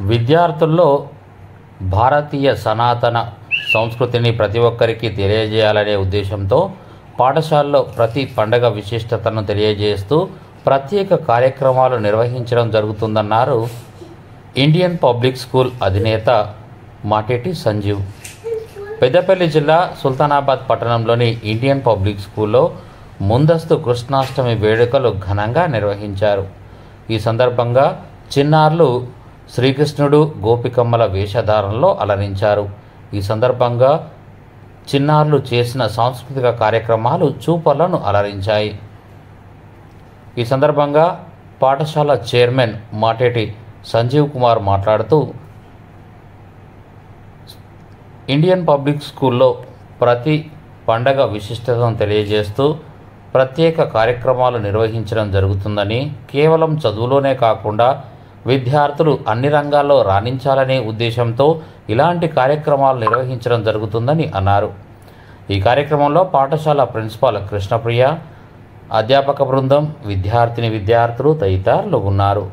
విద్యార్థుల్లో భారతీయ సనాతన సంస్కృతిని ప్రతి ఒక్కరికి తెలియజేయాలనే ఉద్దేశంతో పాఠశాలలో ప్రతి పండగ విశిష్టతను తెలియజేస్తూ ప్రత్యేక కార్యక్రమాలు నిర్వహించడం జరుగుతుందన్నారు ఇండియన్ పబ్లిక్ స్కూల్ అధినేత మాటేటి సంజీవ్. పెద్దపల్లి జిల్లా సుల్తానాబాద్ పట్టణంలోని ఇండియన్ పబ్లిక్ స్కూల్లో ముందస్తు కృష్ణాష్టమి వేడుకలు ఘనంగా నిర్వహించారు. ఈ సందర్భంగా చిన్నారులు శ్రీకృష్ణుడు గోపికమ్మల వేషధారణలో అలరించారు. ఈ సందర్భంగా చిన్నారులు చేసిన సాంస్కృతిక కార్యక్రమాలు చూపర్లను అలరించాయి. ఈ సందర్భంగా పాఠశాల చైర్మన్ మాటేటి సంజీవ్ కుమార్ మాట్లాడుతూ ఇండియన్ పబ్లిక్ స్కూల్లో ప్రతి పండగ విశిష్టతను తెలియజేస్తూ ప్రత్యేక కార్యక్రమాలు నిర్వహించడం జరుగుతుందని, కేవలం చదువులోనే కాకుండా విద్యార్థులు అన్ని రంగాల్లో రాణించాలనే ఉద్దేశంతో ఇలాంటి కార్యక్రమాలు నిర్వహించడం జరుగుతుందని అన్నారు. ఈ కార్యక్రమంలో పాఠశాల ప్రిన్సిపాల్ కృష్ణప్రియ, అధ్యాపక బృందం, విద్యార్థులు తదితరులు ఉన్నారు.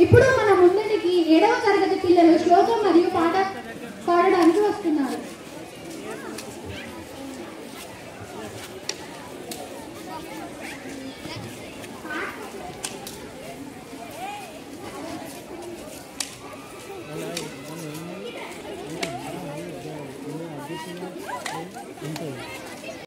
ఇప్పుడు మన ముందుకి 7వ తరగతి పిల్లలు శ్లోకం మరియు పాట పాడడానికి వస్తున్నారు.